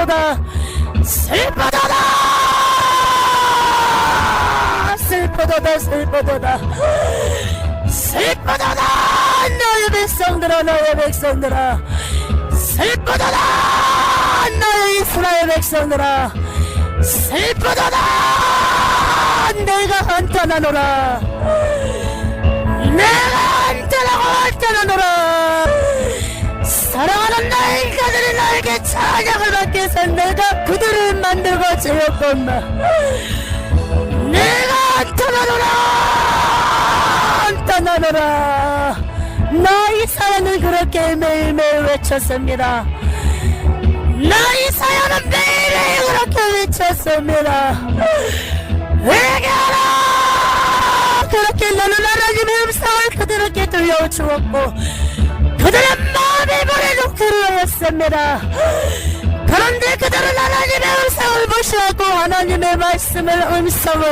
슬프도다 슬프도다 슬프도다 슬프도다 슬프도다 너의 백성들아 너의 백성들아 슬프도다 너의 이스라엘 백성들아 슬프도다 내가 한탄하노라 내가 한탄하고 한탄하노라 사랑하는 나의 인간들이 나에게 찬양을 받기 위해서 내가 그들을 만들고 지었건만 내가 한탄하노라 한탄하노라 나 이사야는 그렇게 매일매일 외쳤습니다. 나 이사야는 매일매일 그렇게 외쳤습니다. 회개하라 그렇게 나는 하나님의 음성을 그들에게 들려주었고 그들의 마음이 버리고 그리하였습니다. 그런데 그들은 하나님의 음성을 무시하고 하나님의 말씀을 음성을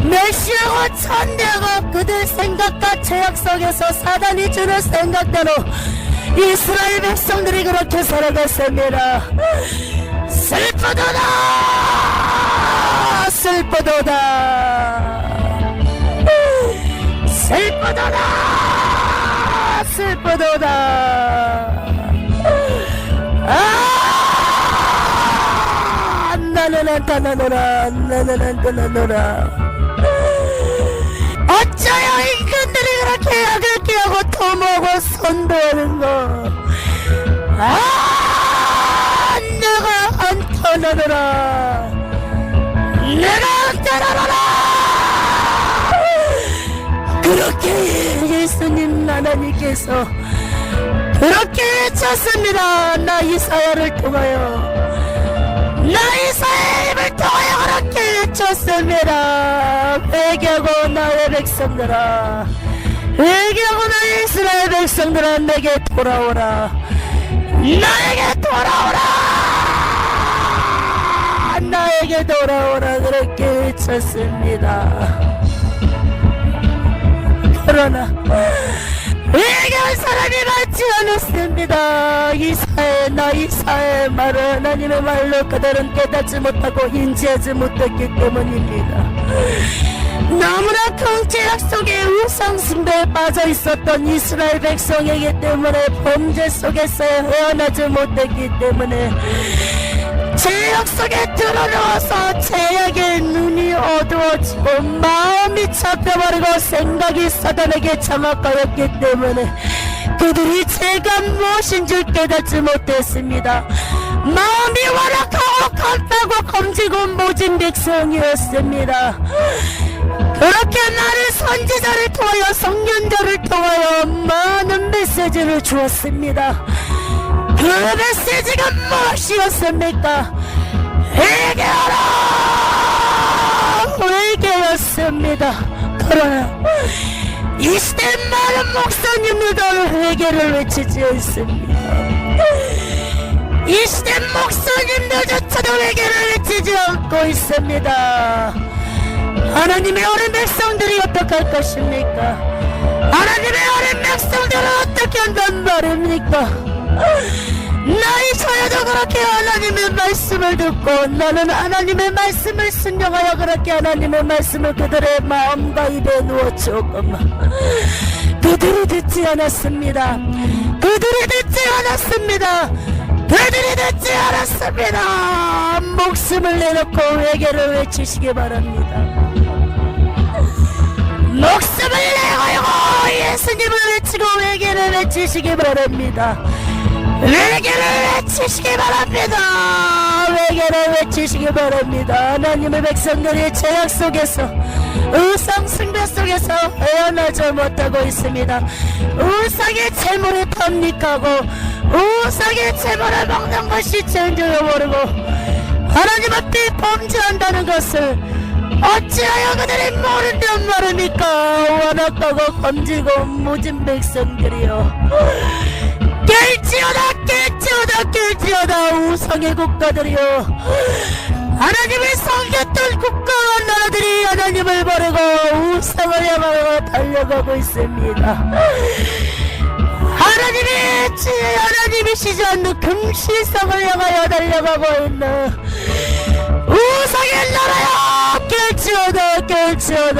멸시하고 천대하고 그들 생각과 죄악 속에서 사단이 주는 생각대로 이스라엘 백성들이 그렇게 살아갔습니다. 슬프도다 슬프도다 슬프도다 슬프도다 나는 안타나노라 나는 안타나노라 어쩌여 인간들이 그렇게 야극게 하고 도모하고 선도하는 거 내가 안타나노라 내가 안타나노라 그렇게 예수님 하나님께서 그렇게 외쳤습니다. 나 이사야를 통하여 나 이사야의 입을 통하여 그렇게 외쳤습니다. 회개하고 나의 백성들아 회개하고 나의 이스라엘 백성들아 내게 돌아오라 나에게 돌아오라 나에게 돌아오라 그렇게 외쳤습니다. 그러나 회개할 사람이 많지 않았습니다. 나 이사야의 말을 하나님의 말로 그들은 깨닫지 못하고 인지하지 못했기 때문입니다. 너무나 큰 죄악 속에 우상숭배에 빠져 있었던 이스라엘 백성이기 때문에 범죄 속에서 헤어나지 못했기 때문에 죄악 속에 들어누워서 죄악의 눈이 어두워지고 마음이 잡혀버리고 생각이 사단에게 장악하였기 때문에 그들이 죄가 무엇인 줄 깨닫지 못했습니다. 마음이 완악하고 겁나고 검지고 모진 백성이었습니다. 그렇게 나를 선지자를 통하여 성년자를 통하여 많은 메시지를 주었습니다. 그 메시지가 무엇이었습니까? 회개하라! 회개였습니다. 그러나 이 시대 많은 목사님들도 회개를 외치지 않습니다. 이 시대 목사님들조차도 회개를 외치지 않고 있습니다. 하나님의 어린 백성들이 어떡할 것입니까? 하나님의 어린 백성들은 어떻게 한단 말입니까? 나이 저여도 그렇게 하나님의 말씀을 듣고 나는 하나님의 말씀을 순종하여 그렇게 하나님의 말씀을 그들의 마음과 입에 누워주었건만 그들이 듣지 않았습니다. 그들이 듣지 않았습니다. 그들이 듣지 않았습니다. 목숨을 내놓고 회개를 외치시기 바랍니다. 목숨을 내고 예수님을 외치고 회개를 외치시기 바랍니다. 회개를 외치시기 바랍니다. 회개를 외치시기 바랍니다. 하나님의 백성들이 죄악 속에서 우상 숭배 속에서 헤어나지 못하고 있습니다. 우상의 재물이 탐닉하고 우상의 재물을 먹는 것이 죄인 줄 모르고 하나님 앞에 범죄한다는 것을 어찌하여 그들이 모른단 말입니까? 완악하고 검지고 무진 백성들이여 깰지어다 깰지어다 깰지어다 우상의 국가들이여 하나님의 섬겼던 국가와 나라들이 하나님을 버리고 우상을 향하여 달려가고 있습니다. 하나님이 쉬지 않는 금실성을 향하여 달려가고 있는 우상의 나라여 깰지어다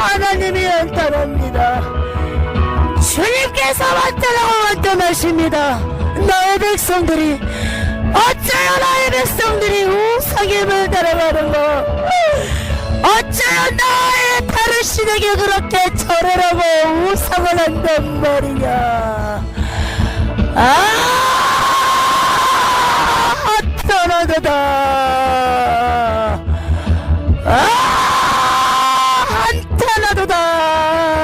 하나님이 연단합니다. 주님께서 완전하십니다. 나의 백성들이 어째요 나의 백성들이 우상임을 따라가는 거 어째요 나의 다른 신에게 그렇게 절하라고 우상을 한단 말이냐. 한탄하도다. 한탄하도다.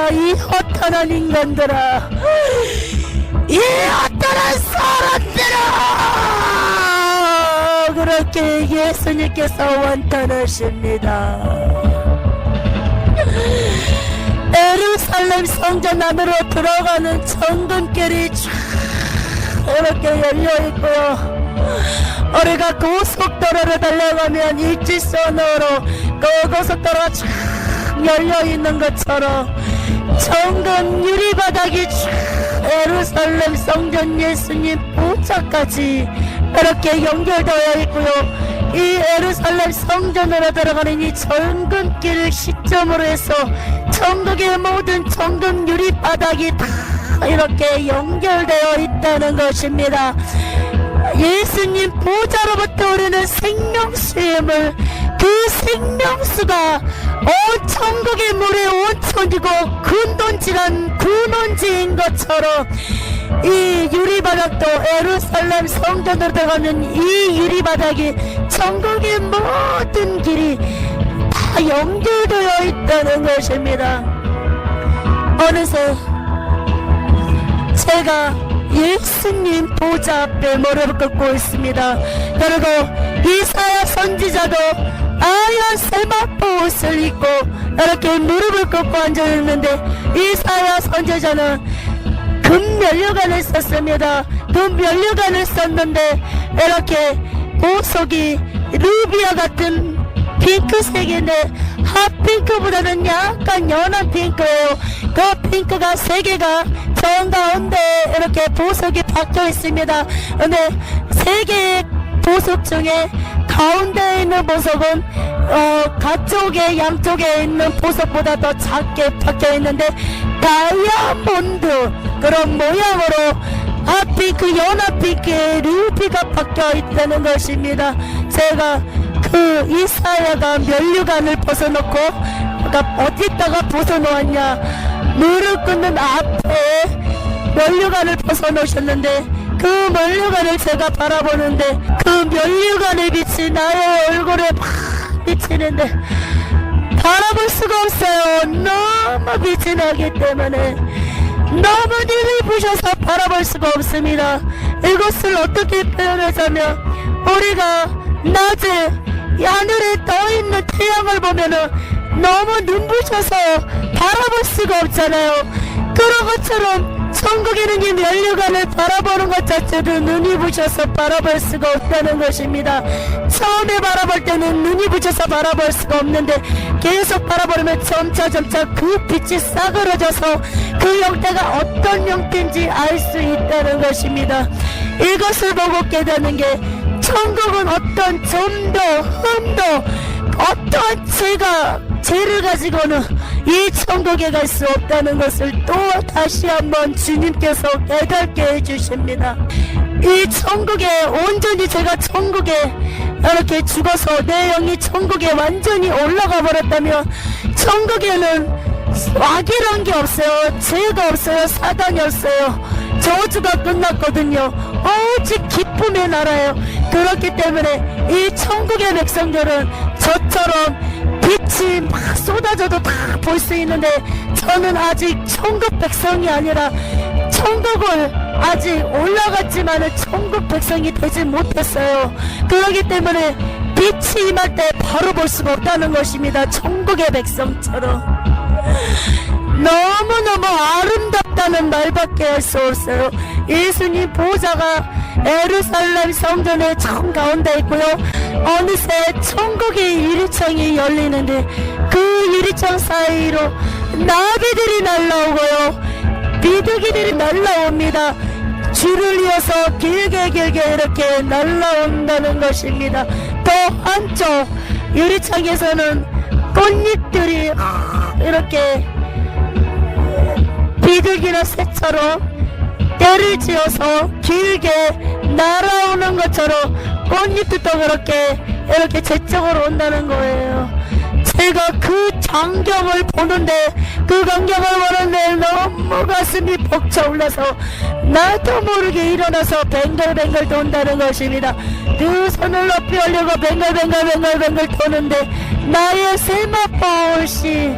이 허탄한 인간들아, 이 허탄한 사람들아, 그렇게 예수님께서 완탄하십니다. 예루살렘 성전 안으로 들어가는 정금길이 쫙 이렇게 열려있고요. 우리가 고속도로를 달려가면 일직선으로 그 고속도로가 쫙 열려있는 것처럼 정금 유리바닥이 쫙 예루살렘 성전 예수님 보좌까지 이렇게 연결되어 있고요. 이 예루살렘 성전으로 들어가는 이 정금길을 시점으로 해서 천국의 모든 정금 유리바닥이 다 이렇게 연결되어 있다는 것입니다. 예수님 보좌로부터 우리는 생명수임을, 그 생명수가 온 천국의 물의 온천이고 근원지란 근원지인 것처럼 이 유리바닥도 예루살렘 성전으로 들어가는 이 유리바닥이 천국의 모든 길이 다 연결되어 있다는 것입니다. 어느새 제가 예수님 보좌 앞에 무릎을 꿇고 있습니다. 그리고 이사야 선지자도 하얀 세마포 옷을 입고 이렇게 무릎을 꿇고 앉아있는데, 이사야 선지자는 금면류관을 썼습니다. 금면류관을 썼는데 이렇게 보석이 루비아 같은 핑크색인데 핫핑크보다는 약간 연한 핑크예요. 그 핑크가 세 개가 정가운데 이렇게 보석이 박혀 있습니다. 근데 세 개의 보석 중에 가운데에 있는 보석은 가쪽에 양쪽에 있는 보석보다 더 작게 박혀 있는데 다이아몬드 그런 모양으로 핫핑크 연한 핑크의 루비가 박혀 있다는 것입니다. 제가 그 이사야가 면류관을 벗어놓고, 그러니까 어디다가 벗어놓았냐, 무릎 꿇는 앞에 면류관을 벗어놓으셨는데 그 면류관을 제가 바라보는데 그 면류관의 빛이 나의 얼굴에 막 비치는데 바라볼 수가 없어요. 너무 빛이 나기 때문에 너무 눈이 부셔서 바라볼 수가 없습니다. 이것을 어떻게 표현하자면, 우리가 낮에 하늘에 떠있는 태양을 보면은 너무 눈부셔서 바라볼 수가 없잖아요. 그런 것처럼 천국에는 이 면류관을 바라보는 것 자체도 눈이 부셔서 바라볼 수가 없다는 것입니다. 처음에 바라볼 때는 눈이 부셔서 바라볼 수가 없는데 계속 바라보면 점차 그 빛이 싸그러져서 그 형태가 어떤 형태인지 알 수 있다는 것입니다. 이것을 보고 깨닫는 게, 천국은 어떤 점도 흠도 어떠한 죄를 가지고는 이 천국에 갈 수 없다는 것을 또 다시 한번 주님께서 깨닫게 해주십니다. 이 천국에 온전히 제가 천국에 이렇게 죽어서 내 영이 천국에 완전히 올라가 버렸다면, 천국에는 악이란 게 없어요. 죄가 없어요. 사단이 없어요. 저주가 끝났거든요. 오직 기쁨의 나라예요. 그렇기 때문에 이 천국의 백성들은 저처럼 빛이 막 쏟아져도 다 볼 수 있는데, 저는 아직 천국 백성이 아니라 천국을 아직 올라갔지만은 천국 백성이 되지 못했어요. 그렇기 때문에 빛이 임할 때 바로 볼 수가 없다는 것입니다. 천국의 백성처럼 너무너무 아름답다는 말밖에 할 수 없어요. 예수님 보좌가 예루살렘 성전의 정 가운데 있고요. 어느새 천국의 유리창이 열리는데 그 유리창 사이로 나비들이 날라오고요, 비둘기들이 날라옵니다. 줄을 이어서 길게 이렇게 날라온다는 것입니다. 또 한쪽 유리창에서는 꽃잎들이 이렇게 비둘기나 새처럼 때를 지어서 길게 날아오는 것처럼 꽃잎도 그렇게 이렇게 제 쪽으로 온다는 거예요. 제가 그 광경을 보는데, 그 광경을 보는데 너무 가슴이 벅차올라서 나도 모르게 일어나서 뱅글뱅글 돈다는 것입니다. 두 손을 높이 올리고 뱅글뱅글 도는데 나의 세마포시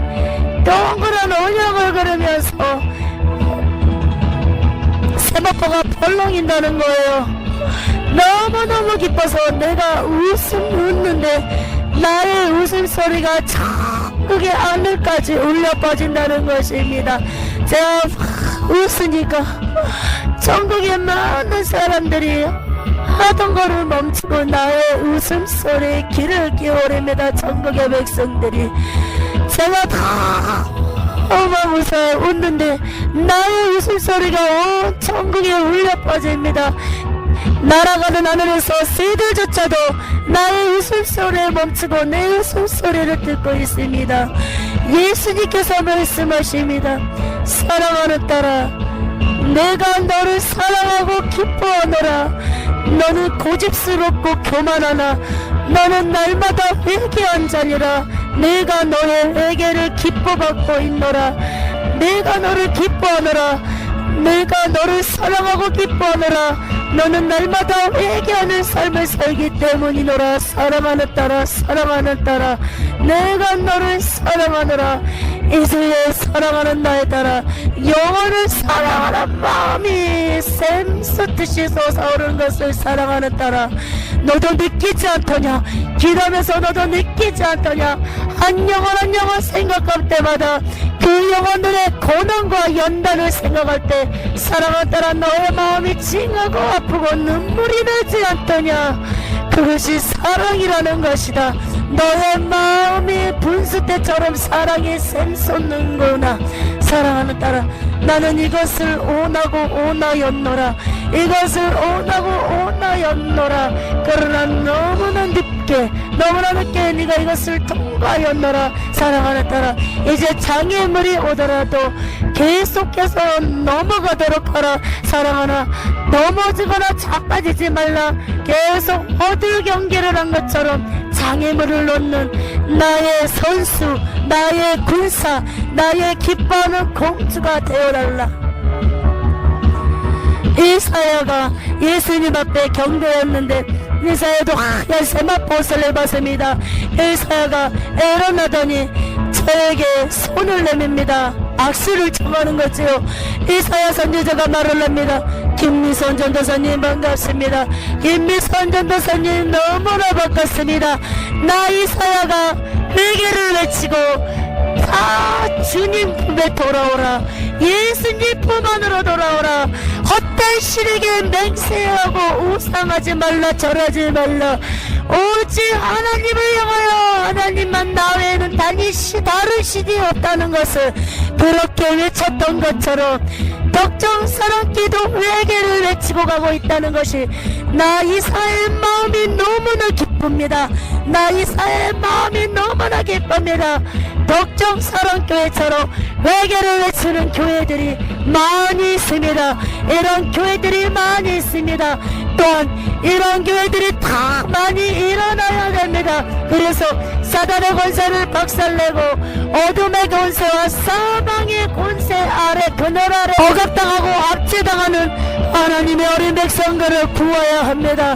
동그란 원형을 그리면서 세마포가 펄렁인다는 거예요. 너무너무 기뻐서 내가 웃는데 나의 웃음소리가 천국의 하늘까지 울려 퍼진다는 것입니다. 제가 웃으니까 천국의 많은 사람들이 하던 거를 멈추고 나의 웃음소리에 귀를 기울입니다. 천국의 백성들이. 제가 다 어마무사 웃는데 나의 웃음소리가 온 천국에 울려 퍼집니다. 날아가는 하늘에서 새들조차도 나의 웃음소리에 멈추고 내 웃음소리를 듣고 있습니다. 예수님께서 말씀하십니다. 사랑하는 딸아, 내가 너를 사랑하고 기뻐하노라. 너는 고집스럽고 교만하나 너는 날마다 회개한 자니라. 내가 너의 회개를 기뻐받고 있노라. 내가 너를 기뻐하노라. 내가 너를 사랑하고 기뻐하노라. 너는 날마다 회개하는 삶을 살기 때문이노라. 사랑하는 딸아, 사랑하는 딸아, 내가 너를 사랑하노라. 이제야 사랑하는 나의 딸아, 영원을 사랑하는 마음이 샘솟듯이 솟아오르는 것을 사랑하는 딸아, 너도 느끼지 않더냐? 기도하면서 너도 느끼지 않더냐? 한 영혼 생각할 때마다 그 영혼들의 고난과 연단을 생각할 때 사랑하는 딸아, 너의 마음이 찡하고 아프고 눈물이 나지 않더냐? 그것이 사랑이라는 것이다. 너의 마음이 분수 때처럼 사랑이 샘솟는구나. 사랑하는 딸아, 나는 이것을 오나였노라. 이것을 오나였노라. 그러나 너무나 늦게 네가 이것을 통과하였노라. 사랑하는 딸아, 이제 장애물이 오더라도 계속해서 넘어가도록 하라. 사랑하나, 넘어지거나 자빠지지 말라. 계속 어딜 경기를 한 것처럼 장애물을 놓는 나의 선수, 나의 군사, 나의 기뻐하는 공주가 되어달라. 이사야가 예수님 앞에 경배했는데 이사야도 하얀 세마포옷을 입었습니다. 이사야가 일어나더니 저에게 손을 내밉니다. 악수를 청하는 거지요. 이사야 선지자가 말을 합니다. 김미선 전도사님 반갑습니다. 김미선 전도사님 너무나 반갑습니다. 나 이사야가 회개를 외치고 다 주님 품에 돌아오라. 예수님 품 안으로 돌아오라. 헛된 신에게 맹세하고 우상하지 말라. 절하지 말라. 오직 하나님을 향하여, 하나님만 나 외에는 다른 신이 없다는 것을 그렇게 외쳤던 것처럼 덕정사랑 기도 회개를 외치고 가고 있다는 것이 나 이사의 마음이 너무나 기쁩니다. 나 이사의 마음이 너무나 기쁩니다. 덕정사랑 교회처럼 회개를 외치는 교회들이 많이 있습니다. 이런 교회들이 많이 있습니다. 또한 이런 교회들이 다 많이 일어나야 됩니다. 그래서 사단의 권세를 박살내고 어둠의 권세와 사망의 권세 아래, 그늘 아래 억압당하고 압제당하는 하나님의 어린 백성들을 구해야 합니다.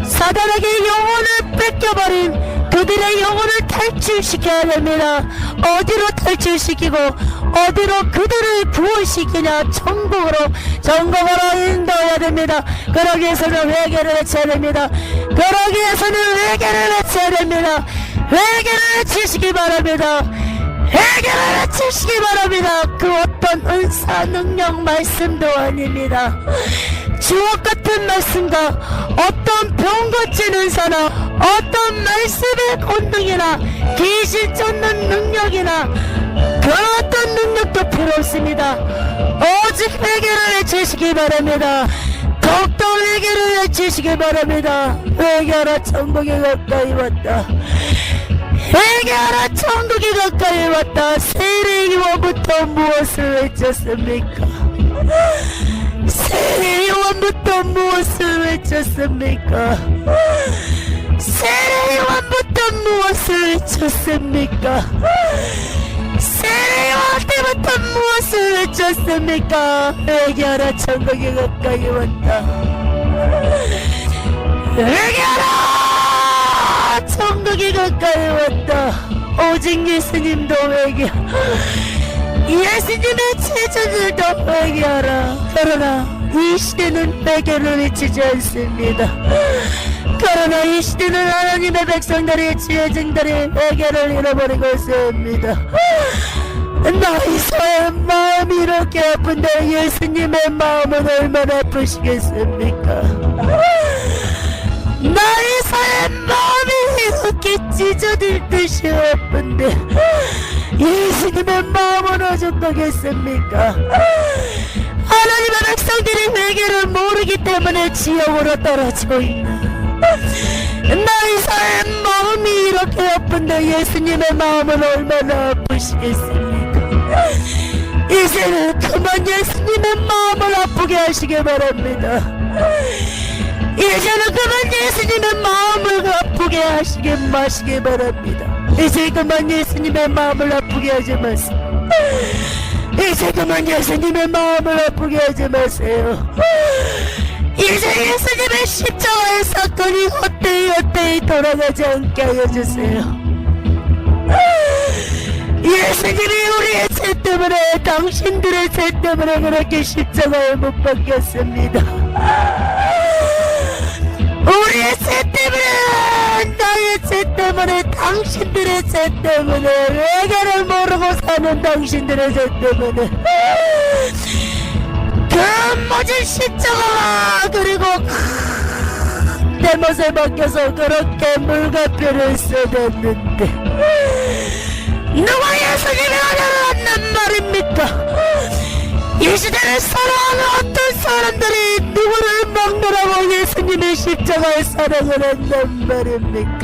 사단에게 영혼을 뺏겨버린 그들의 영혼을 탈출시켜야 됩니다. 어디로 탈출시키고 어디로 그들을 구원시키냐? 천국으로 인도해야 됩니다. 그러기 위해서는 회개를 외쳐야 됩니다. 그러기 위해서는 회개를 외쳐야 됩니다. 회개를 외치시기 바랍니다. 회개를 외치시기 바랍니다. 그 어떤 은사, 능력, 말씀도 아닙니다. 주옥 같은 주님 말씀과 어떤 병 고치는 사람, 어떤 말씀의 권능이나 귀신 쫓는 능력이나 그 어떤 능력도 필요 없습니다. 오직 회개를 외치시기 바랍니다. 더욱더 회개를 외치시기 바랍니다. 회개하라, 천국이 가까이 왔다. 회개하라, 천국이 가까이 왔다. 세례 요한부터 무엇을 외쳤습니까? 세례 요한부터 무엇을 외쳤습니까? 세례 요한부터 무엇을 외쳤습니까? 세례 요한 때부터 무엇을 외쳤습니까? 회개하라, 천국이 가까이 왔다. 회개하라, 천국이 가까이 왔다. 오직 예수님도 회개, 예수님의 제자들도 회개하라. 그러나 이 시대는 회개를 외치지 않습니다. 그러나 이 시대는 하나님의 백성들이, 지혜진들이 회개를 잃어버리고 있습니다. 나이사의 마음이 이렇게 아픈데 예수님의 마음은 얼마나 아프시겠습니까? 나이사의 마음이 이렇게 찢어질듯이 아픈데 예수님의 마음은 어쩌겠습니까? 하나님의 백성들이 회개를 모르기 때문에 지옥으로 떨어지고 있는 나이사의 마음이 이렇게 아픈데 예수님의 마음은 얼마나 아프시겠습니까? 이제는 그만 예수님의 마음을 아프게 하시기 바랍니다. 이제는 그만 예수님의 마음을 아프게 하시게 마시기 바랍니다. 이제 그만 예수님의 마음을 아프게 하지 마세요. 이제 그만 예수님의 마음을 아프게 하지 마세요. 이제 예수님의 십자가의 사건이 헛되이 돌아가지 않게 하여 주세요. 예수님이 우리의 죄 때문에, 당신들의 죄 때문에 그렇게 십자가에 못 박혔습니다. 우리의 죄 때문에, 나의 죄 때문에, 당신들의 죄 때문에, 회개를 모르고 사는 당신들의 죄 때문에 그 모진 십자가와 그리고 내 못에 박혀서 그렇게 물가표를 써댔는데 누가 예수님이 하려는 말입니까? 이 시대를 살아가는 어떤 사람들이 누구를 막느라고 예수님의 십자가의 사랑을 한단 말입니까?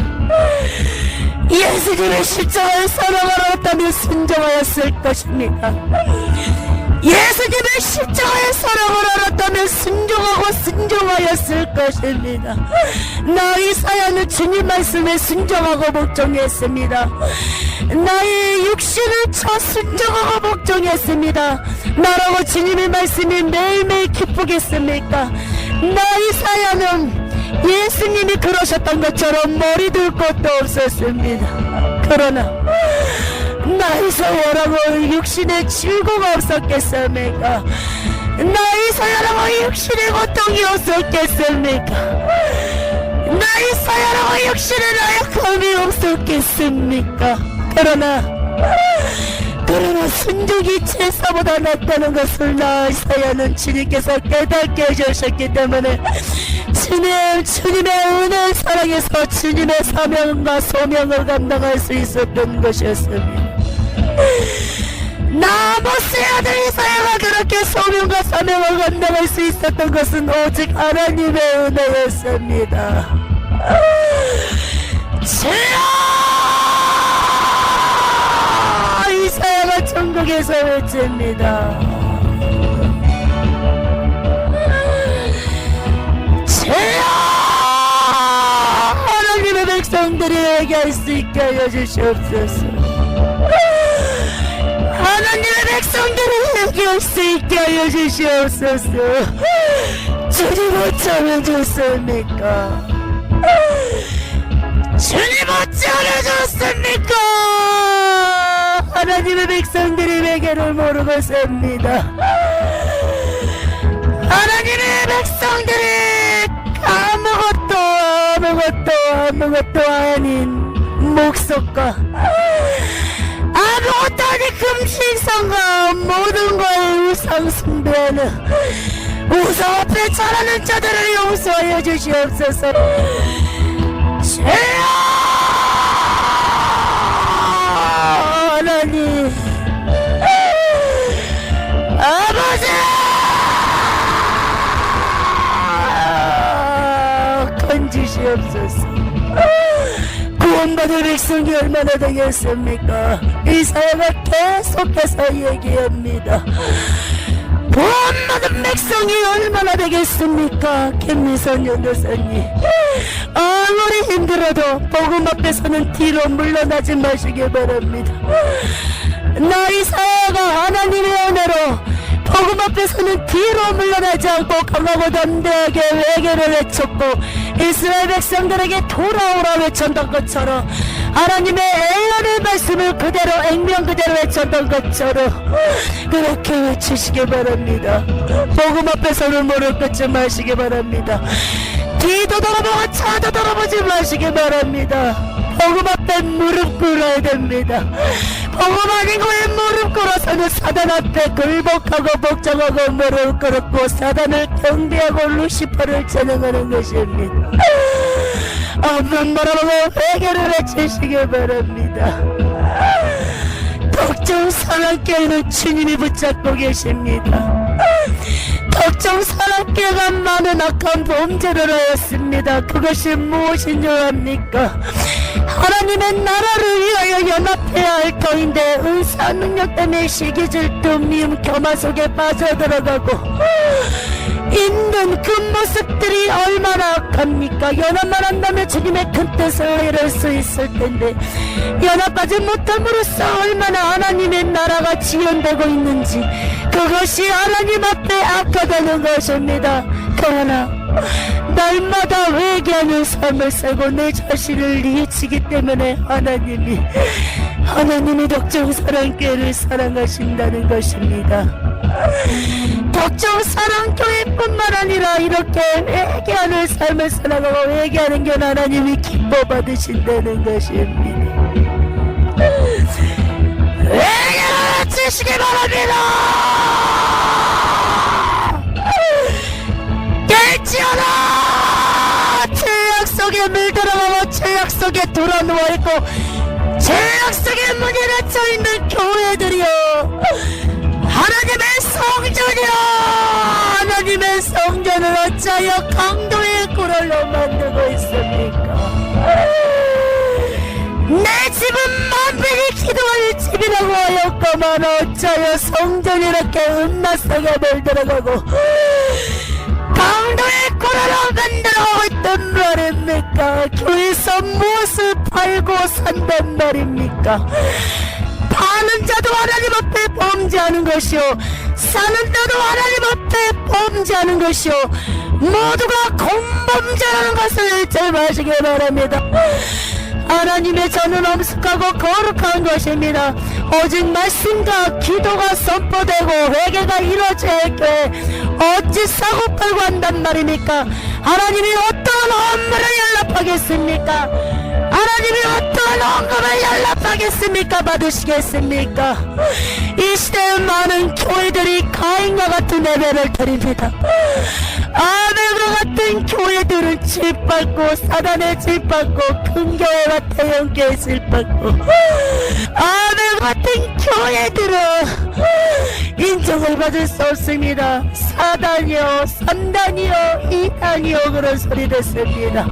예수님의 십자가의 사랑을 했다면 순종하였을 것입니다. 예수님의 십자가의 사랑을 알았다면 순종하였을 것입니다. 나의 사야는 주님 말씀에 순종하고 복종했습니다. 나의 육신을 쳐 순종하고 복종했습니다. 나라고 주님의 말씀이 매일매일 기쁘겠습니까? 나의 사야는 예수님이 그러셨던 것처럼 머리 둘 것도 없었습니다. 그러나 나의 사야라고 육신의 즐거움이 없었겠습니까? 나의 사야라고 육신의 고통이 없었겠습니까? 나의 사야라고 육신의 나약함이 없었겠습니까? 그러나 순종이 제사보다 낫다는 것을 나의 사야는 주님께서 깨닫게 해주셨기 때문에 주님의 은혜 사랑에서 주님의 사명과 소명을 감당할 수 있었던 것이었습니다. 나 모세의 아들 이사야가 그렇게 소명과 사명을 감당할 수 있었던 것은 오직 하나님의 은혜였습니다. 주여! 이사야가 천국에서 외칩니다. 주여! 하나님의 백성들이 회개할 수 있게 하여 주시옵소서. 하나님의 백성들을 회개할 수 있게 하여 주시옵소서. 주님 어쩌면 좋습니까? 주님 어쩌면 좋습니까? 하나님의 백성들이 회개를 모르고 삽니다. 하나님의 백성들이 아무것도 아닌 목석과 아무것도 아닌 금신상과 모든 걸 우상 숭배하는 우상 앞에 잘하는 자들을 용서하여 주시옵소서. 주여 하나님 아버지 건지시옵소서. 구원받을 백성이 얼마나 되겠습니까? 이사야가 계속해서 얘기합니다. 구원받은 백성이 얼마나 되겠습니까? 김미선 연도사님, 아무리 힘들어도 복음 앞에서는 뒤로 물러나지 마시기 바랍니다. 나 이사야가 하나님의 은혜로 복음 앞에서는 뒤로 물러나지 않고 강하고 담대하게 외개를 외쳤고 이스라엘 백성들에게 돌아오라 외쳤던 것처럼 하나님의 엘라의 말씀을 그대로 액면 그대로 외쳤던 것처럼 그렇게 외치시기 바랍니다. 복음 앞에서는 무릎 꿇지 마시기 바랍니다. 뒤도 돌아보고 차도 돌아보지 마시기 바랍니다. 복음 앞에 무릎 꿇어야 됩니다. 복음 아닌 거에 무릎 꿇어서는 사단 앞에 굴복하고 복종하고 무릎 꿇었고 사단을 경배하고 루시퍼를 찬양하는 것입니다. 앞만 바라보고 회개를 외치시기 바랍니다. 덕정 사랑교회는 주님이 붙잡고 계십니다. 덕정 사랑교회가 많은 악한 범죄를 하였습니다. 그것이 무엇인 줄 압니까? 하나님의 나라를 위하여 연합해야 할 터인데 은사 능력 때문에 시기 질투 미움 교만 속에 빠져들어가고 있는 그 모습들이 얼마나 악합니까? 연합만 한다면 주님의 큰 뜻을 이룰 수 있을 텐데 연합하지 못함으로써 얼마나 하나님의 나라가 지연되고 있는지 그것이 하나님 앞에 악하다는 것입니다. 그러나 날마다 회개하는 삶을 살고 내 자신을 리치기 때문에 하나님이 덕정사랑교회를 사랑하신다는 것입니다. 덕정사랑교회뿐만 아니라 이렇게 회개하는 삶을 살아가고 회개하는 게 하나님이 기뻐 받으신다는 것입니다. 회개를 주시기 바랍니다. 깨지어라! 죄악 속에 물들어가고 죄악 속에 돌아누워있고 죄악 속에 문이 닫혀있는 교회들이여 하나님의 성전이여 하나님의 성전을 어찌하여 강도의 굴로 만들고 있습니까? 내 집은 만민이 기도할 집이라고 하였건만 어찌하여 성전이 이렇게 음란성에 물들어가고 강도의 굴로 만들어 있단 말입니까? 교회에서 무엇을 팔고 산단 말입니까? 파는 자도 하나님 앞에 범죄하는 것이요 사는 자도 하나님 앞에 범죄하는 것이요 모두가 공범죄라는 것을 잘 아시기 바랍니다. 하나님의 전은 엄숙하고 거룩한 것입니다. 오직 말씀과 기도가 선포되고 회개가 이루어져야 할 때 어찌 사고팔고 한단 말입니까? 하나님이 어떠한 업무를 연락하겠습니까? 하나님이 어떠한 언급을 연락하겠습니까? 받으시겠습니까? 이 시대의 많은 교회들이 가인과 같은 예배를 드립니다. 아벨과 같은 교회들은 짓밟고 사단에 짓밟고 큰 교회와 대형 교회 짓밟고 아벨 같은 교회들은 인정을 받을 수 없습니다. 사단이요 3단이요 2단이요 그런 소리 됐습니다.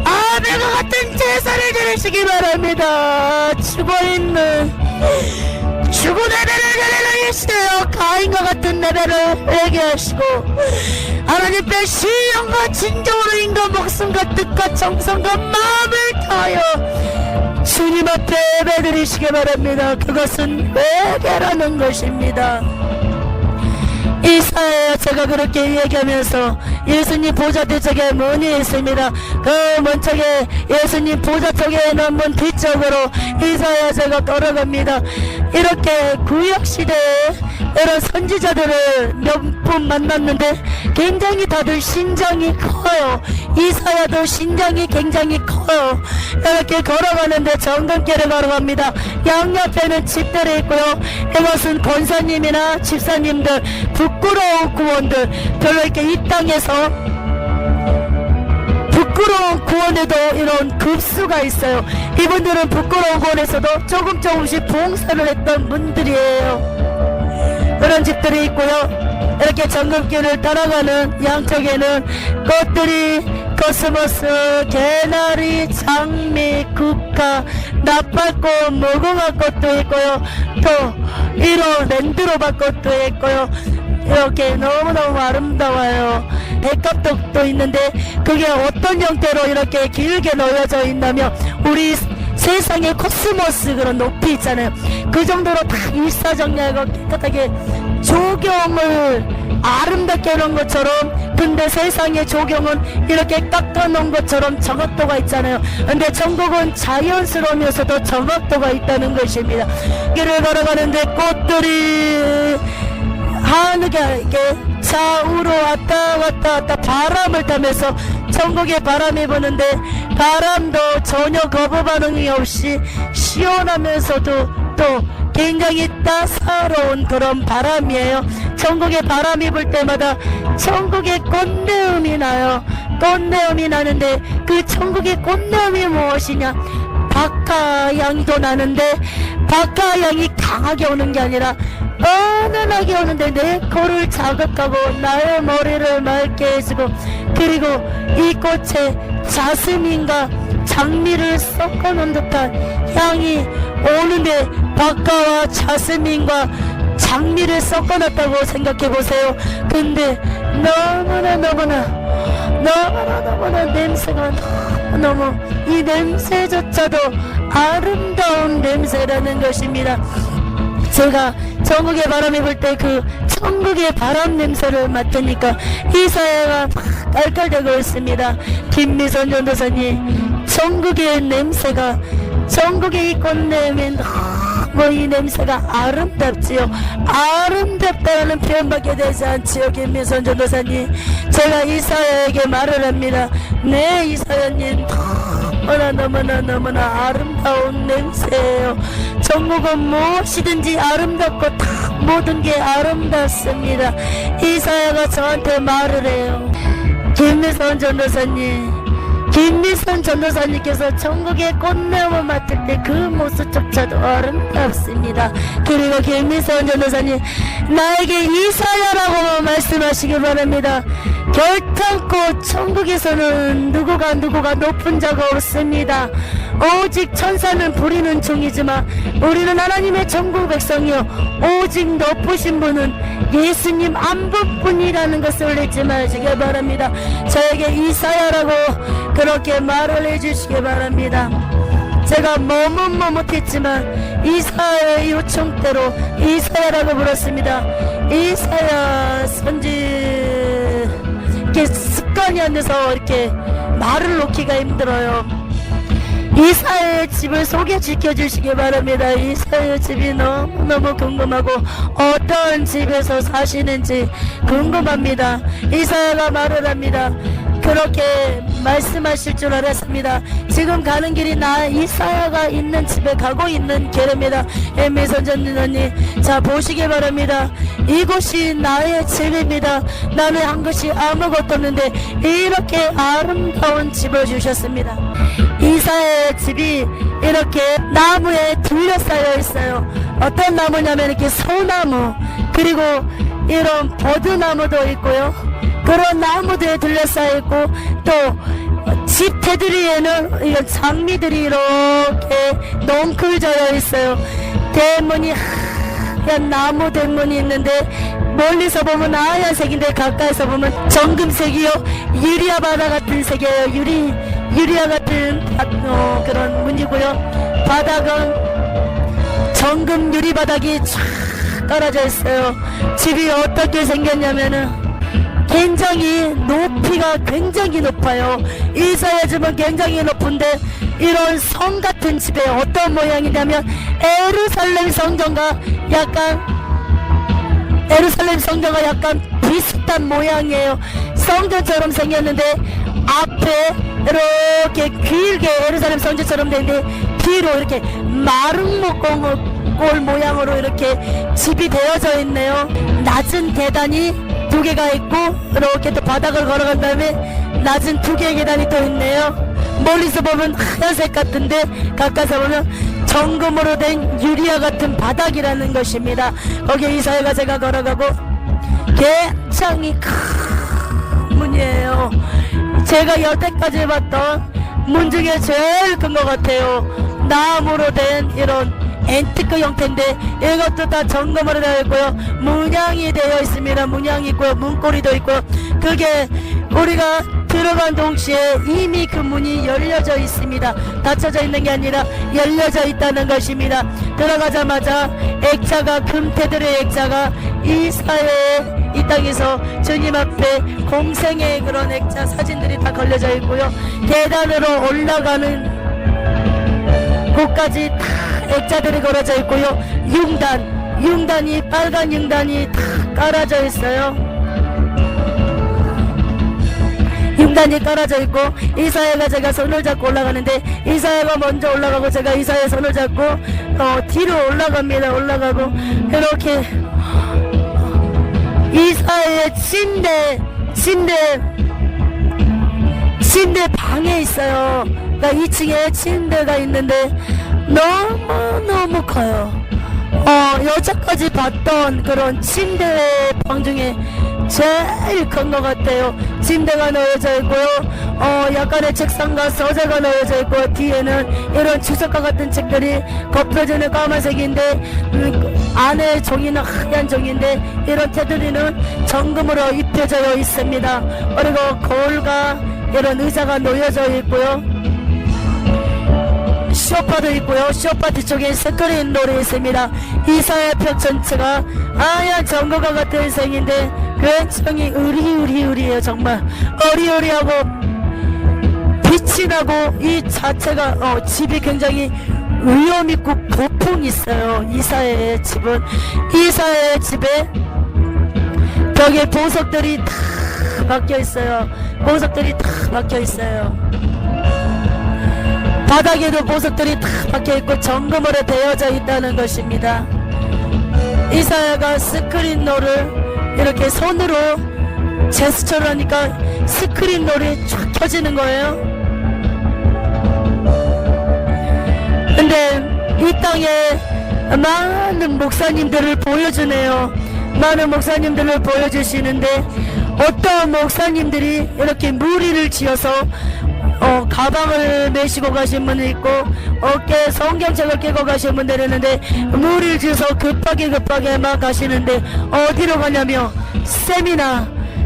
아벨과 같은 제사를 드리시기 바랍니다. 죽어있는 죽은 예배를 드리는 이 시대여 가인과 같은 예배를 회개하시고 하나님께 신령과 진정으로 인간 목숨과 뜻과 정성과 마음을 다하여 주님 앞에 예배 드리시기 바랍니다. 그것은 회개라는 것입니다. 이사야 제가 그렇게 얘기하면서 예수님 보좌 뒤쪽에 문이 있습니다. 그 문 쪽에 예수님 보좌 쪽에 있는 문 뒤쪽으로 이사야 제가 걸어갑니다. 이렇게 구약시대에 이런 선지자들을 몇 분 만났는데 굉장히 다들 신장이 커요. 이사야도 신장이 굉장히 커요. 이렇게 걸어가는데 정금길을 걸어갑니다. 양옆에는 집들이 있고요. 이것은 권사님이나 집사님들, 부끄러운 구원들, 별로 이렇게 이 땅에서 부끄러운 구원에도 이런 급수가 있어요. 이분들은 부끄러운 구원에서도 조금씩 봉사를 했던 분들이에요. 그런 집들이 있고요. 이렇게 정금길을 따라가는 양쪽에는 꽃들이 코스모스, 개나리, 장미, 국화, 나팔꽃, 무궁화꽃도 있고요. 또 1호 랜드로바꽃도 있고요. 이렇게 너무너무 아름다워요. 백합떡도 있는데 그게 어떤 형태로 이렇게 길게 놓여져 있냐면 우리 세상의 코스모스 그런 높이 있잖아요. 그 정도로 다 일사정량하고 깨끗하게 조경을 아름답게 해놓은 것처럼, 근데 세상의 조경은 이렇게 깎아놓은 것처럼 정확도가 있잖아요. 근데 천국은 자연스러우면서도 정확도가 있다는 것입니다. 길을 걸어가는데 꽃들이 하늘에 좌우로 왔다 바람을 타면서 천국의 바람이 부는데 바람도 전혀 거부 반응이 없이 시원하면서도 또 굉장히 따사로운 그런 바람이에요. 천국의 바람이 불 때마다 천국의 꽃내음이 나요. 꽃내음이 나는데 그 천국의 꽃내음이 무엇이냐? 박하향도 나는데 박하향이 강하게 오는 게 아니라 은은하게 오는데 내 코를 자극하고 나의 머리를 맑게 해주고, 그리고 이 꽃에 자스민과 장미를 섞어놓은 듯한 향이 오는데 박하와 자스민과 장미를 섞어놨다고 생각해보세요. 근데 너무나 냄새가 너무 이 냄새조차도 아름다운 냄새라는 것입니다. 제가 천국의 바람이 불 때 그 천국의 바람 냄새를 맡으니까 이사야가 막 깔깔대고 있습니다. 김미선 전도사님, 천국의 냄새가, 천국의 이 꽃냄새, 너무 이 냄새가 아름답지요. 아름답다라는 표현밖에 되지 않지요. 김미선 전도사님, 제가 이사야에게 말을 합니다. 네, 이사야님, 너무나 아름다운 냄새예요. 천국은 무엇이든지 아름답고 다 모든 게 아름답습니다. 이사야가 저한테 말을 해요. 김미선 전도사님께서 천국의 꽃내음을 맡을 때 그 모습조차도 아름답습니다. 그리고 김미선 전도사님, 나에게 이사야라고 말씀하시기 바랍니다. 결탄코 천국에서는 누구가 높은 자가 없습니다. 오직 천사는 부리는 종이지만 우리는 하나님의 천국 백성이요, 오직 높으신 분은 예수님 한 분뿐이라는 것을 잊지 마시기 바랍니다. 저에게 이사야라고 그렇게 말을 해주시기 바랍니다. 제가 머뭇했지만 이사야의 요청대로 이사야라고 불렀습니다. 이사야 선지, 이렇게 습관이 안 돼서 이렇게 말을 놓기가 힘들어요. 이사야의 집을 소개시켜 주시기 바랍니다. 이사야의 집이 너무너무 궁금하고 어떤 집에서 사시는지 궁금합니다. 이사야가 말을 합니다. 그렇게 말씀하실 줄 알았습니다. 지금 가는 길이 나 이사야가 있는 집에 가고 있는 길입니다. 미선 전도사님, 자 보시기 바랍니다. 이곳이 나의 집입니다. 나는 한 것이 아무것도 없는데 이렇게 아름다운 집을 주셨습니다. 이사야의 집이 이렇게 나무에 둘러싸여 있어요. 어떤 나무냐면 이렇게 소나무, 그리고 이런 버드나무도 있고요. 그런 나무들에 둘러싸여 있고, 또 집 테두리에는 이런 장미들이 이렇게 넝클져여 있어요. 대문이 하얀 나무 대문이 있는데 멀리서 보면 하얀색인데 가까이서 보면 정금색이요. 유리아 바다 같은 색이에요. 유리아 같은 그런 문이고요. 바닥은 정금 유리 바닥이 쫙 깔아져 있어요. 집이 어떻게 생겼냐면은 굉장히 높이가 굉장히 높아요. 이사야 집은 굉장히 높은데 이런 성 같은 집에 어떤 모양이냐면 에루살렘 성전과 약간 예루살렘 성전과 약간 비슷한 모양이에요. 성전처럼 생겼는데 앞에 이렇게 길게 예루살렘 성전처럼 되는데 뒤로 이렇게 마름모골 모양으로 이렇게 집이 되어져 있네요. 낮은 계단이 두 개가 있고 이렇게 또 바닥을 걸어간 다음에 낮은 두 개의 계단이 또 있네요. 멀리서 보면 하얀색 같은데 가까이서 보면 정금으로 된 유리와 같은 바닥이라는 것입니다. 거기에 이사야가 제가 걸어가고 굉장히 큰 문이에요. 제가 여태까지 봤던 문 중에 제일 큰 것 같아요. 나무로 된 이런 앤티크 형태인데 이것도 다 정금으로 되어 있고요. 문양이 되어 있습니다. 문양이 있고요. 문고리도 있고요. 그게 우리가 들어간 동시에 이미 그 문이 열려져 있습니다. 닫혀져 있는 게 아니라 열려져 있다는 것입니다. 들어가자마자 액자가 금테들의 액자가 이사야의 이 땅에서 주님 앞에 공생의 그런 액자 사진들이 다 걸려져 있고요. 계단으로 올라가는 곳까지 다 액자들이 걸어져 있고요. 융단이 빨간 융단이 다 깔아져 있어요. 융단이 깔아져 있고 이사야가 제가 손을 잡고 올라가는데 이사야가 먼저 올라가고 제가 이사야 손을 잡고 뒤로 올라갑니다. 올라가고 이렇게 이사야의 침대 방에 있어요. 그러니까 2층에 침대가 있는데 너무너무 커요. 여태까지 봤던 그런 침대 방 중에 제일 큰 것 같아요. 침대가 놓여져 있고요. 약간의 책상과 서재가 놓여져 있고 뒤에는 이런 주석과 같은 책들이 겉표지는 까만색인데 안에 종이는 하얀 종인데 이런 테두리는 정금으로 입혀져 있습니다. 그리고 거울과 이런 의자가 놓여져 있고요. 쇼파도 있고요. 쇼파 뒤쪽에 스크린 롤이 있습니다. 이사야 벽 전체가 하얀 정금과 같은 색인데 굉장히 으리으리해요. 정말 어리어리하고 빛이 나고 이 자체가 집이 굉장히 위험있고 고풍이 있어요. 이사야의 집은 이사야의 집에 벽에 보석들이 다 박혀 있어요. 보석들이 다 박혀 있어요. 바닥에도 보석들이 다 박혀있고 정금으로 되어져 있다는 것입니다. 이사야가 스크린롤을 이렇게 손으로 제스처를 하니까 스크린롤이 쫙 켜지는 거예요. 근데 이 땅에 많은 목사님들을 보여주네요. 많은 목사님들을 보여주시는데 어떤 목사님들이 이렇게 무리를 지어서 가방을 메시고 가신 분이 있고 어깨에 성경책을 끼고 가신 분들이 있는데 무리를 지어서 급하게만 가시는데 어디로 가냐며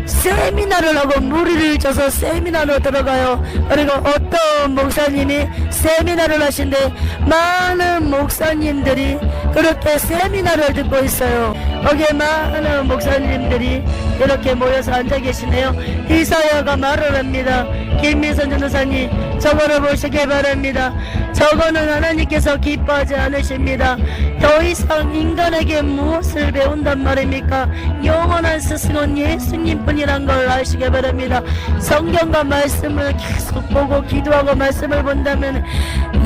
세미나를 하고 무리를 져서 세미나로 들어가요. 그리고 어떤 목사님이 세미나를 하신데 많은 목사님들이 그렇게 세미나를 듣고 있어요. 거기에 많은 목사님들이 이렇게 모여서 앉아 계시네요. 이사야가 말을 합니다. 김민선 전도사님, 저거를 보시기 바랍니다. 저거는 하나님께서 기뻐하지 않으십니다. 더 이상 인간에게 무엇을 배운단 말입니까? 영원한 스승은 예수님뿐이란 걸 아시기 바랍니다. 성경과 말씀을 계속 보고 기도하고 말씀을 본다면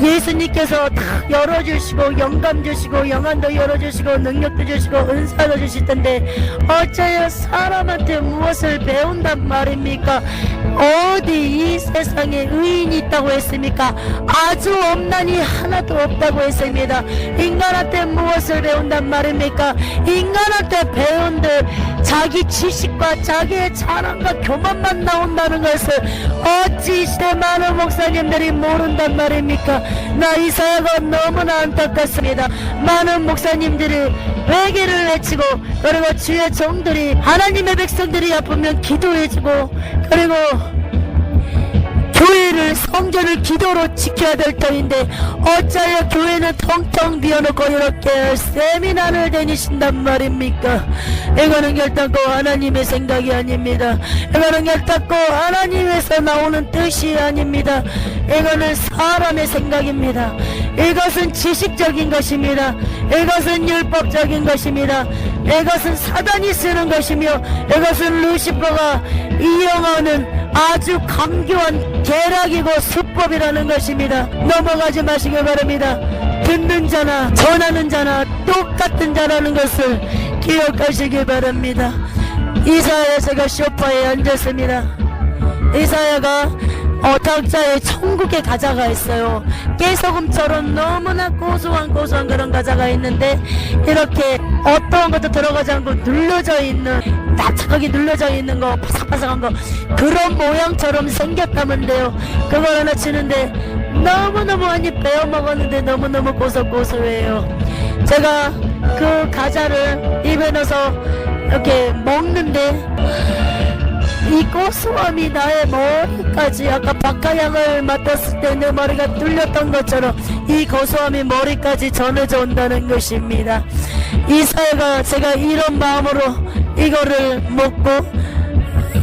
예수님께서 다 열어주시고 영감 주시고 영안도 열어주시고 능력도 주시고 은사도 주실 텐데 어째요 사람한테 무엇을 배운단 말입니까? 어디 이 세상에 의인이 있다고 했습니까? 아주 없나니 하나도 없다고 했습니다. 인간한테 무엇을 배운단 말입니까? 인간한테 배운들 자기 지식과 자기의 자랑과 교만만 나온다는 것을 어찌 이 시대 많은 목사님들이 모른단 말입니까? 나 이사야가 너무나 안타깝습니다. 많은 목사님들이 회개를 외치고 그리고 주의 종들이 하나님의 백성들이 아프면 기도해주고 그리고 교회를 성전을 기도로 지켜야 될 터인데 어찌하여 교회는 텅텅 비워놓고 이렇게 세미나를 다니신단 말입니까? 이거는 결단코 하나님의 생각이 아닙니다. 이거는 결단코 하나님에서 나오는 뜻이 아닙니다. 이거는 사람의 생각입니다. 이것은 지식적인 것입니다. 이것은 율법적인 것입니다. 이것은 사단이 쓰는 것이며 이것은 루시퍼가 이용하는 아주 강교한 계략이고 수법이라는 것입니다. 넘어가지 마시기 바랍니다. 듣는 자나 전하는 자나 똑같은 자라는 것을 기억하시기 바랍니다. 이사야, 제가 소파에 앉았습니다. 이사야가 닭자에 천국의 과자가 있어요. 깨소금처럼 너무나 고소한 그런 과자가 있는데 이렇게 어떠한 것도 들어가지 않고 눌러져 있는, 납작하게 눌러져 있는 거, 바삭바삭한 거, 그런 모양처럼 생겼다면 돼요. 그걸 하나 치는데 너무너무 한입 베어 먹었는데 너무너무 고소해요. 제가 그 과자를 입에 넣어서 이렇게 먹는데 이 고소함이 나의 머리까지, 아까 박하향을 맡았을 때 내 머리가 뚫렸던 것처럼 이 고소함이 머리까지 전해져 온다는 것입니다. 이사야가, 제가 이런 마음으로 이거를 먹고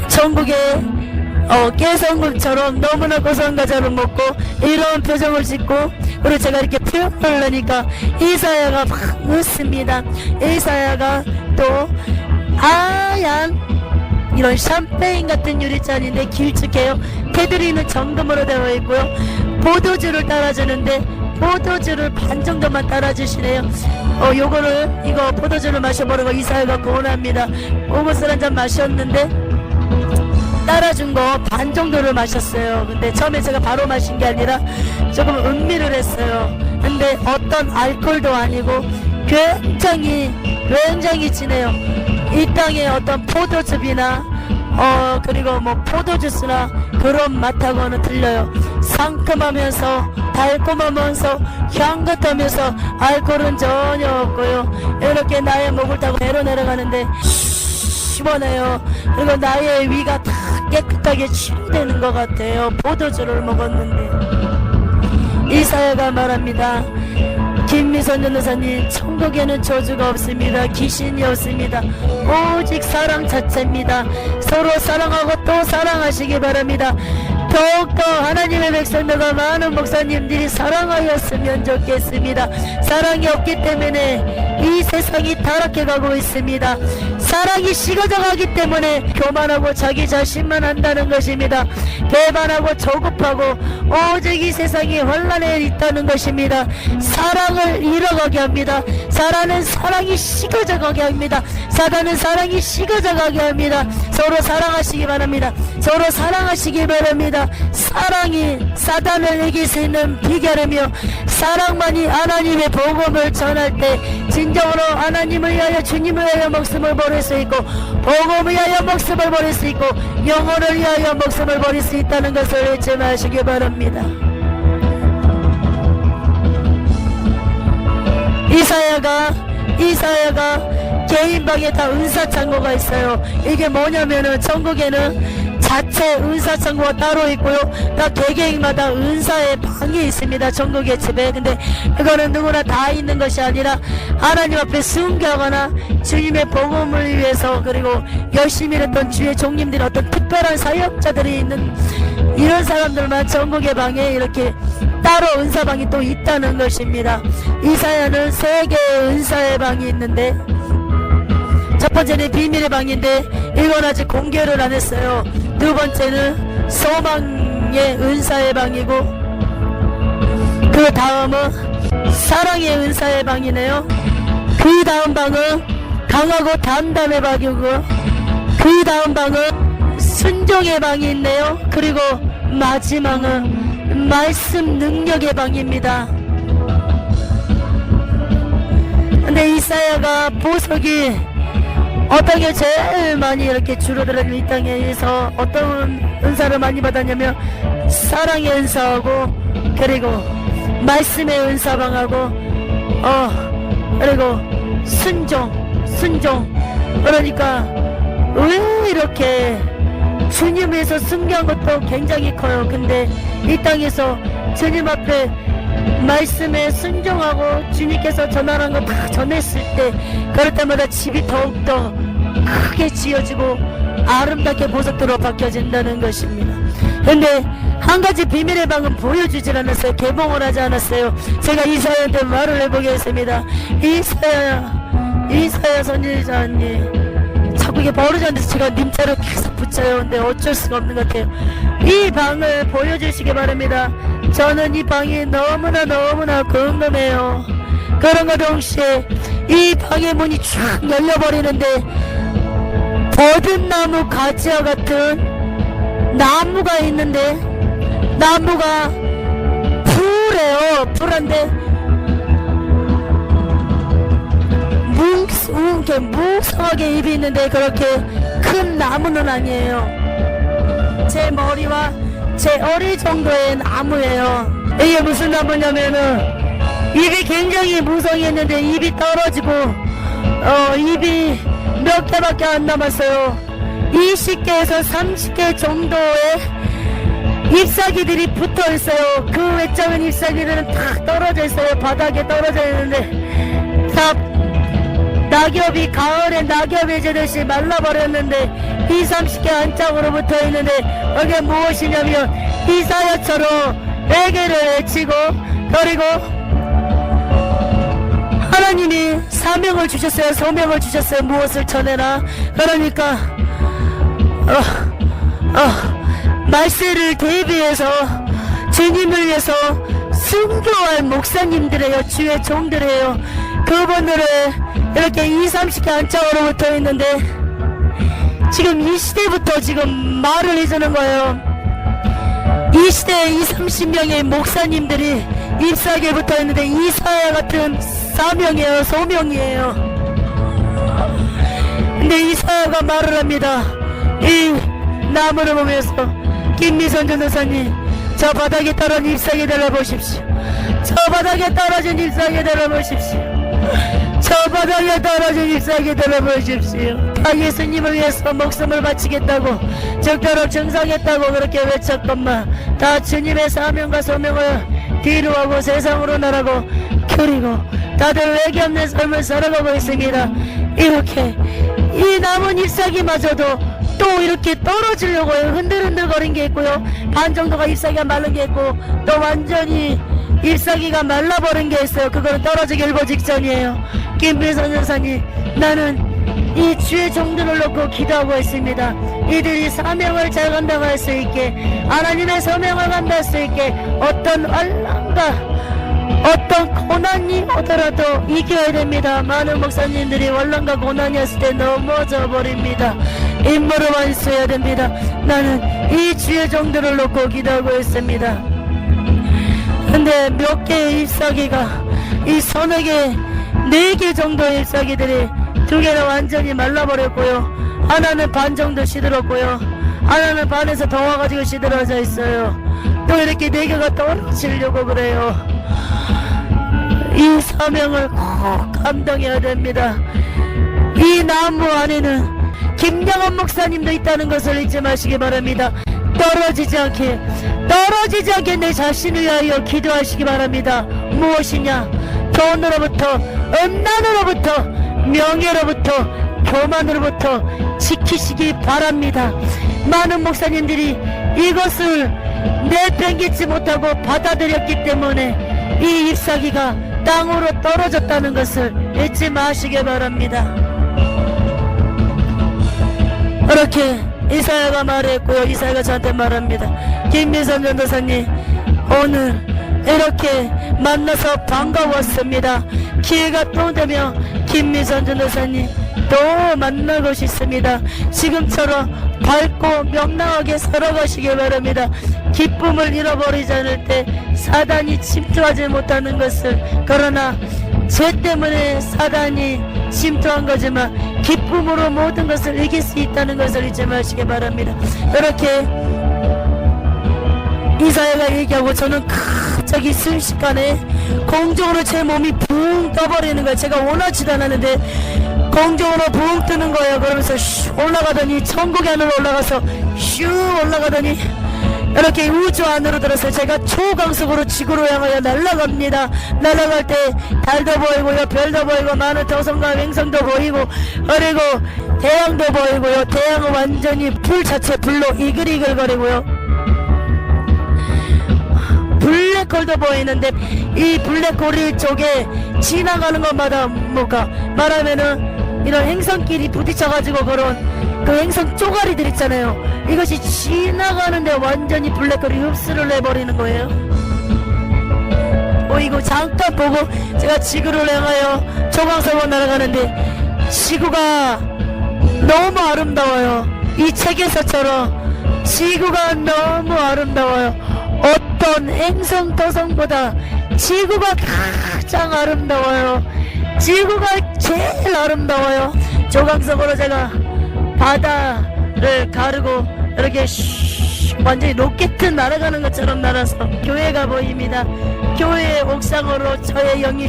전국에 깨성금처럼 너무나 고소한 과자를 먹고 이런 표정을 짓고, 그리고 제가 이렇게 표현을 하니까 이사야가 막 웃습니다. 이사야가 또 하얀 이런 샴페인 같은 유리잔인데 길쭉해요. 테두리는 정금으로 되어 있고요. 포도주를 따라주는데 포도주를 반 정도만 따라주시네요. 이거 포도주를 마셔보라고 이사야가 권합니다. 오것을 한 잔 마셨는데 따라준 거 반 정도를 마셨어요. 근데 처음에 제가 바로 마신 게 아니라 조금 음미를 했어요. 근데 어떤 알코올도 아니고 굉장히 진해요. 이 땅에 어떤 포도즙이나 그리고 뭐 포도주스나 그런 맛하고는 틀려요. 상큼하면서 달콤하면서 향긋하면서 알코올은 전혀 없고요. 이렇게 나의 목을 타고 배로 내려가는데 시원해요. 그리고 나의 위가 다 깨끗하게 치료되는 것 같아요. 포도주를 먹었는데. 이사야가 말합니다. 김미선 전도사님, 천국에는 저주가 없습니다. 귀신이 없습니다. 오직 사랑 자체입니다. 서로 사랑하고 또 사랑하시기 바랍니다. 더욱더 하나님의 백성들과 많은 목사님들이 사랑하였으면 좋겠습니다. 사랑이 없기 때문에 이 세상이 타락해가고 있습니다. 사랑이 식어져 가기 때문에 교만하고 자기 자신만 한다는 것입니다. 배반하고 조급하고 오직 이 세상이 혼란에 있다는 것입니다. 사랑을 잃어가게 합니다. 사랑이 식어져 가게 합니다. 사단은 사랑이 식어져 가게 합니다. 서로 사랑하시기 바랍니다. 서로 사랑하시기 바랍니다. 사랑이 사단을 이길 수 있는 비결이며 사랑만이 하나님의 복음을 전할 때 진정으로 하나님을 위하여 주님을 위하여 목숨을 버릴 수 있고 복음을 위하여 목숨을 버릴 수 있고 영혼을 위하여 목숨을 버릴 수 있다는 것을 잊지 마시기 바랍니다. 이사야가 개인방에 다 은사창고가 있어요. 이게 뭐냐면은 천국에는 자체 은사창고가 따로 있고요. 다 개개인마다 은사의 방이 있습니다. 천국의 집에. 근데 그거는 누구나 다 있는 것이 아니라 하나님 앞에 순교하거나 주님의 복음을 위해서 그리고 열심히 했던 주의 종님들이 어떤 특별한 사역자들이 있는 이런 사람들만 천국의 방에 이렇게 따로 은사방이 또 있다는 것입니다. 이사야는 3개의 은사의 방이 있는데 첫 번째는 비밀의 방인데 이건 아직 공개를 안 했어요. 두 번째는 소망의 은사의 방이고 그 다음은 사랑의 은사의 방이네요. 그 다음 방은 강하고 담담의 방이고 그 다음 방은 순종의 방이 있네요. 그리고 마지막은 말씀 능력의 방입니다. 근데 이사야가 보석이 어떤 게 제일 많이 이렇게 줄어들어진 이 땅에서 어떤 은사를 많이 받았냐면 사랑의 은사하고 그리고 말씀의 은사방하고 그리고 순종 그러니까 왜 이렇게 주님 위해서 순교한 것도 굉장히 커요. 근데 이 땅에서 주님 앞에 말씀에 순종하고 주님께서 전하는 거 다 전했을 때 그럴 때마다 집이 더욱더 크게 지어지고 아름답게 보석도로 바뀌어진다는 것입니다. 근데 한 가지 비밀의 방은 보여주질 않았어요. 개봉을 하지 않았어요. 제가 이사야한테 말을 해보겠습니다. 이사야 이사야 선지자님 자꾸 이게 버릇이 안 돼서 제가 님자를 계속 붙여요. 근데 어쩔 수가 없는 것 같아요. 이 방을 보여주시기 바랍니다. 저는 이 방이 너무나 궁금해요. 그런가 동시에 이 방의 문이 쫙 열려버리는데 버든나무 가지와 같은 나무가 있는데 나무가 푸래요. 푸른데 뭉성하게 잎이 있는데 그렇게 큰 나무는 아니에요. 제 머리와 제 어리 정도의 나무예요. 이게 무슨 나무냐면은 잎이 굉장히 무성했는데 잎이 떨어지고 잎이 몇 개밖에 안 남았어요. 20개에서 30개 정도의 잎사귀들이 붙어 있어요. 그 외적인 잎사귀들은 다 떨어져 있어요. 바닥에 떨어져 있는데 다 낙엽이 가을에 낙엽이 지듯이 말라버렸는데 20-30개 한 짝으로 붙어 있는데 이게 무엇이냐면 이사야처럼 외계를 외치고 그리고 하나님이 사명을 주셨어요. 소명을 주셨어요. 무엇을 전해라. 그러니까 말세를 대비해서 주님을 위해서 순교할 목사님들이에요. 주의 종들이에요. 그분들을 이렇게 20-30개 안짝으로 붙어 있는데 지금 이 시대부터 지금 말을 해주는 거예요. 이 시대에 20-30명의 목사님들이 잎사귀에 붙어 있는데 이사야 같은 사명이에요. 소명이에요. 근데 이사야가 말을 합니다. 이 나무를 보면서 김미선 전도사님 저 바닥에 떨어진 잎사귀들을 보십시오. 저 바닥에 떨어진 잎사귀들을 보십시오. 저 바닥에 떨어진 잎사귀들을 보십시오. 다 예수님을 위해서 목숨을 바치겠다고 적도록 증상했다고 그렇게 외쳤건만 다 주님의 사명과 소명을 뒤로하고 세상으로 나가고 그리고 다들 외기 없는 삶을 살아가고 있습니다. 이렇게 이 남은 잎사귀마저도 또 이렇게 떨어지려고 흔들흔들거린 게 있고요. 반 정도가 잎사귀가 마른 게 있고 또 완전히 잎사귀가 말라버린 게 있어요. 그거는 떨어지기 일보 직전이에요. 김미선 여사님 나는 이 주의 종들을 놓고 기도하고 있습니다. 이들이 사명을 잘 감당할 수 있게 하나님의 소명을 감당할 수 있게 어떤 환난과 어떤 고난이 오더라도 이겨야 됩니다. 많은 목사님들이 환난과 고난이 왔을 때 넘어져 버립니다. 인물을 써야 됩니다. 나는 이 주의 종들을 놓고 기도하고 있습니다. 근데 몇 개의 잎사귀가 이 서너 개, 4개 정도의 잎사귀들이 2개는 완전히 말라버렸고요. 하나는 반 정도 시들었고요. 하나는 반에서 더 와가지고 시들어져 있어요. 또 이렇게 4개가 떨어지려고 그래요. 이 사명을 꼭 감당해야 됩니다. 이 나무 안에는 김양원 목사님도 있다는 것을 잊지 마시기 바랍니다. 떨어지지 않게 내 자신을 위하여 기도하시기 바랍니다. 무엇이냐? 돈으로부터, 음란으로부터, 명예로부터, 교만으로부터 지키시기 바랍니다. 많은 목사님들이 이것을 내팽개치 못하고 받아들였기 때문에 이 잎사귀가 땅으로 떨어졌다는 것을 잊지 마시기 바랍니다. 그렇게 이사야가 말했고요. 이사야가 저한테 말합니다. 김미선 전도사님 오늘 이렇게 만나서 반가웠습니다. 기회가 또 되면 김미선 전도사님 또 만나고 싶습니다. 지금처럼 밝고 명랑하게 살아가시기 바랍니다. 기쁨을 잃어버리지 않을 때 사단이 침투하지 못하는 것을 그러나 죄 때문에 사단이 침투한 거지만 기쁨으로 모든 것을 이길 수 있다는 것을 잊지 마시기 바랍니다. 이렇게 이사야가 얘기하고 저는 갑자기 순식간에 공중으로 제 몸이 붕 떠버리는 거예요. 제가 원하지도 않았는데 공중으로 붕 뜨는 거예요. 그러면서 슉 올라가더니 천국 안으로 올라가서 슉 올라가더니 이렇게 우주 안으로 들어서 제가 초강속으로 지구로 향하여 날아갑니다. 날아갈 때 달도 보이고요, 별도 보이고, 많은 to성과 행성도 보이고, 그리고 태양도 보이고요. 태양은 완전히 불 자체 불로 이글이글거리고요. 블랙홀 블랙홀도 보이는데 이 블랙홀이 쪽에 지나가는 것마다 뭐가 말하면은 이런 행성끼리 부딪혀가지고 그런 그 행성 쪼가리들 있잖아요. 이것이 지나가는데 완전히 블랙홀이 흡수를 해버리는 거예요. 이거 잠깐 보고 제가 지구를 향하여 조광석으로 날아가는데 지구가 너무 아름다워요. 이 책에서처럼 지구가 너무 아름다워요. 어떤 행성 to성보다 지구가 가장 아름다워요. 지구가 제일 아름다워요. 조광석으로 제가 바다를 가르고 이렇게 완전히 로켓 날아가는 것처럼 날아서 교회가 보입니다. 교회 옥상으로 저의 영이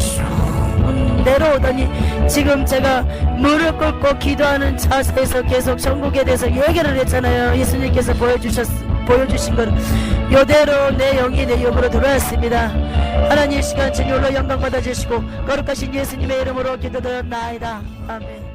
내려오더니 지금 제가 무릎 꿇고 기도하는 자세에서 계속 천국에 대해서 얘기를 했잖아요. 예수님께서 보여주신 건 이대로 내 영이 내 영으로 돌아왔습니다. 하나님 시간 진율로 영광 받아주시고 거룩하신 예수님의 이름으로 기도드렸나이다. 아멘.